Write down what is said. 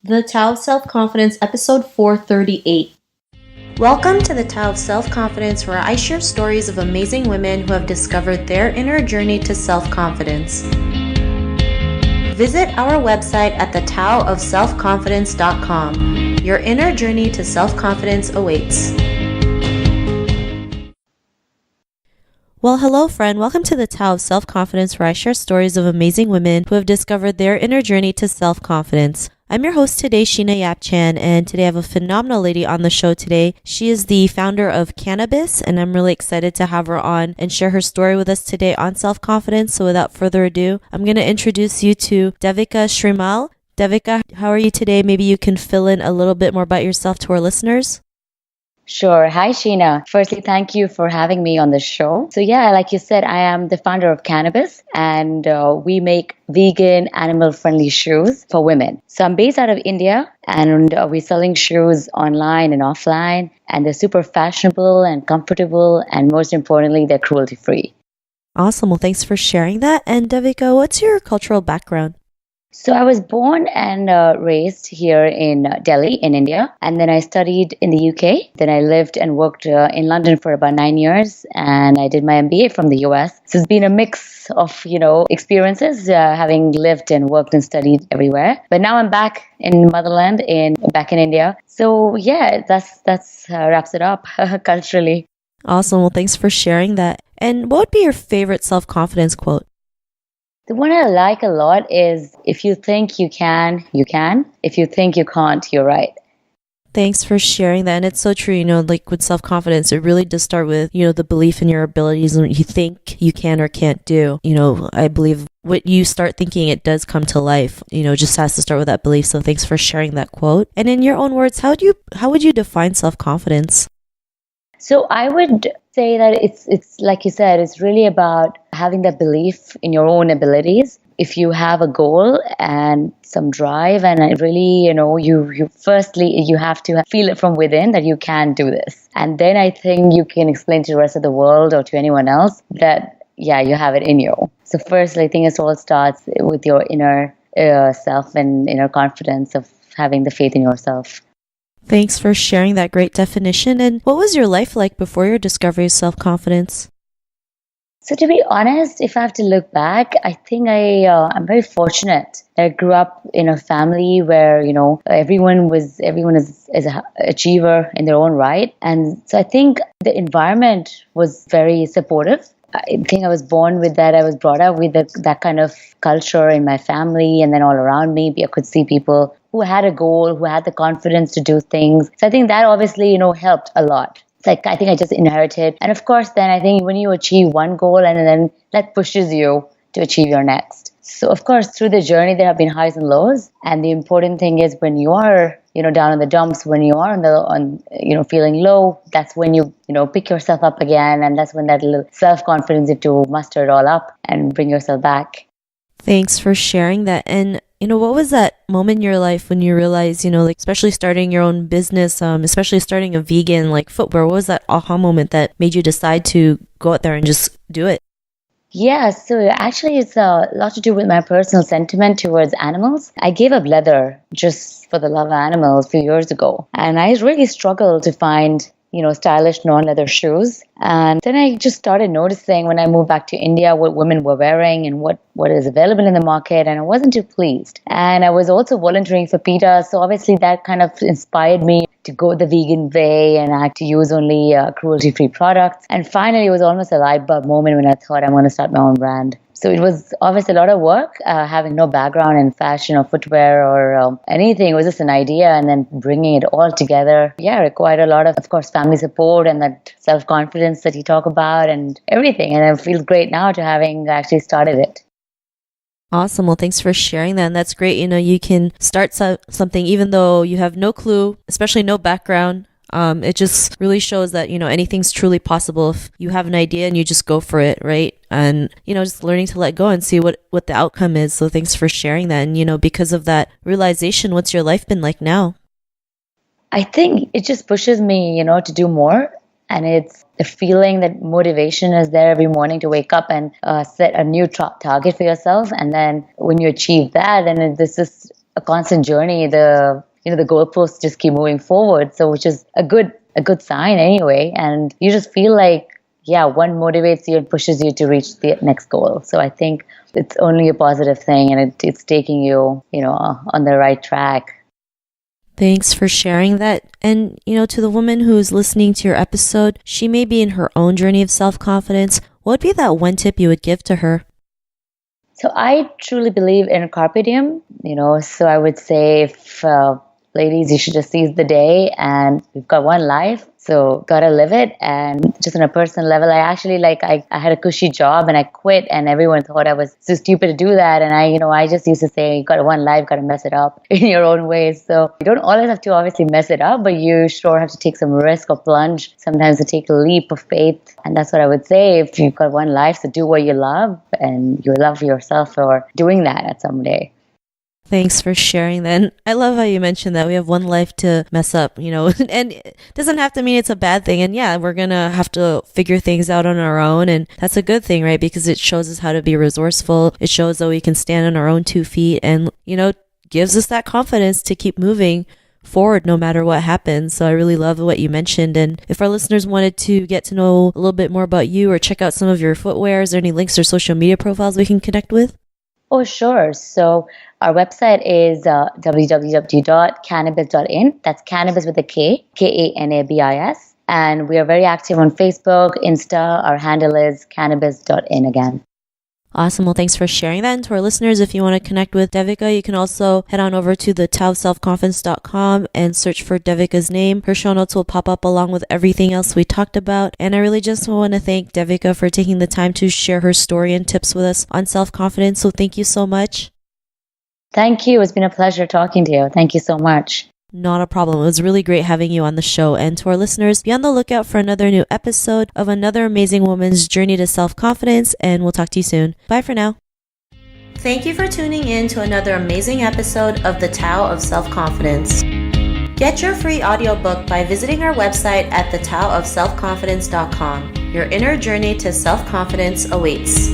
The Tao of Self-Confidence, episode 438. Welcome to the Tao of Self-Confidence, where I share stories of amazing women who have discovered their inner journey to self-confidence. Visit our website at thetaoofselfconfidence.com. Your inner journey to self-confidence awaits. Well, hello, friend. Welcome to the Tao of Self-Confidence, where I share stories of amazing women who have discovered their inner journey to self-confidence. I'm your host today, Sheena Yap-Chan, and today I have a phenomenal lady on the show today. She is the founder of Kanabis, and I'm really excited to have her on and share her story with us today on self-confidence. So without further ado, I'm going to introduce you to Devika Srimal. Devika, how are you today? Maybe you can fill in a little bit more about yourself to our listeners. Sure. Hi, Sheena. Firstly, thank you for having me on the show. So yeah, like you said, I am the founder of Kanabis, and we make vegan, animal-friendly shoes for women. So I'm based out of India, and we're selling shoes online and offline, and they're super fashionable and comfortable, and most importantly, they're cruelty-free. Awesome. Well, thanks for sharing that. And Devika, what's your cultural background? So I was born and raised here in Delhi in India, and then I studied in the UK. Then I lived and worked in London for about 9 years, and I did my MBA from the US. So it's been a mix of, experiences, having lived and worked and studied everywhere. But now I'm back in motherland, back in India. So yeah, that's wraps it up culturally. Awesome. Well, thanks for sharing that. And what would be your favorite self-confidence quote? The one I like a lot is, if you think you can, you can. If you think you can't, you're right. Thanks for sharing that. And it's so true, like with self-confidence, it really does start with, the belief in your abilities and what you think you can or can't do. I believe what you start thinking, it does come to life. Just has to start with that belief. So thanks for sharing that quote. And in your own words, how would you define self-confidence? So I would say that it's like you said, it's really about having that belief in your own abilities. If you have a goal and some drive, and it really, you firstly, you have to feel it from within that you can do this. And then I think you can explain to the rest of the world or to anyone else that, yeah, you have it in you. So first, I think it all starts with your inner self and inner confidence of having the faith in yourself. Thanks for sharing that great definition. And what was your life like before your discovery of self-confidence? So to be honest, if I have to look back, I think I'm very fortunate. I grew up in a family where, everyone is an achiever in their own right. And so I think the environment was very supportive. I think I was born with that. I was brought up with that kind of culture in my family, and then all around me, I could see people who had a goal, who had the confidence to do things. So I think that obviously, helped a lot. It's like, I think I just inherited. And of course, then I think when you achieve one goal, and then that pushes you to achieve your next. So of course, through the journey, there have been highs and lows. And the important thing is when you are, down in the dumps, when you are feeling low, that's when you, pick yourself up again. And that's when that little self-confidence, you have to muster it all up and bring yourself back. Thanks for sharing that. And what was that moment in your life when you realized, especially starting your own business, especially starting a vegan footwear, what was that aha moment that made you decide to go out there and just do it? Yeah, so actually it's a lot to do with my personal sentiment towards animals. I gave up leather just for the love of animals a few years ago. And I really struggled to find stylish non-leather shoes. And then I just started noticing when I moved back to India what women were wearing and what is available in the market, and I wasn't too pleased. And I was also volunteering for PETA, so obviously that kind of inspired me to go the vegan way and I had to use only cruelty-free products. And finally, it was almost a light bulb moment when I thought I'm going to start my own brand. So it was obviously a lot of work, having no background in fashion or footwear or anything. It was just an idea, and then bringing it all together, required a lot of course, family support and that self-confidence that you talk about and everything. And it feels great now to having actually started it. Awesome. Well, thanks for sharing that. And that's great. You can start something even though you have no clue, especially no background. It just really shows that, anything's truly possible if you have an idea and you just go for it, right? And, just learning to let go and see what the outcome is. So thanks for sharing that. And, because of that realization, what's your life been like now? I think it just pushes me, to do more. And it's the feeling that motivation is there every morning to wake up and set a new target for yourself. And then when you achieve that, then this is a constant journey. The goalposts just keep moving forward. So which is a good sign anyway. And you just feel like, yeah, one motivates you and pushes you to reach the next goal. So I think it's only a positive thing, and it's taking you, on the right track. Thanks for sharing that. And, to the woman who's listening to your episode, she may be in her own journey of self-confidence. What would be that one tip you would give to her? So I truly believe in carpe diem, so I would say if ladies, you should just seize the day, and we've got one life, so gotta live it. And just on a personal level, I actually I had a cushy job and I quit, and everyone thought I was so stupid to do that. And I just used to say, you got one life, gotta mess it up in your own ways. So you don't always have to obviously mess it up, but you sure have to take some risk or plunge, sometimes to take a leap of faith. And that's what I would say. If you've got one life, so do what you love, and you love yourself for doing that at some day. Thanks for sharing that. And I love how you mentioned that we have one life to mess up, and it doesn't have to mean it's a bad thing. And yeah, we're going to have to figure things out on our own. And that's a good thing, right? Because it shows us how to be resourceful. It shows that we can stand on our own 2 feet, and, gives us that confidence to keep moving forward no matter what happens. So I really love what you mentioned. And if our listeners wanted to get to know a little bit more about you or check out some of your footwear, is there any links or social media profiles we can connect with? Oh, sure. So our website is www.kanabis.in. That's cannabis with a K, Kanabis. And we are very active on Facebook, Insta. Our handle is cannabis.in again. Awesome. Well, thanks for sharing that. And to our listeners, if you want to connect with Devika, you can also head on over to the taoofselfconfidence.com and search for Devika's name. Her show notes will pop up along with everything else we talked about. And I really just want to thank Devika for taking the time to share her story and tips with us on self-confidence. So thank you so much. Thank you. It's been a pleasure talking to you. Thank you so much. Not a problem. It was really great having you on the show. And to our listeners, be on the lookout for another new episode of another amazing woman's journey to self-confidence. And we'll talk to you soon. Bye for now. Thank you for tuning in to another amazing episode of The Tao of Self-Confidence. Get your free audiobook by visiting our website at thetaoofselfconfidence.com. Your inner journey to self-confidence awaits.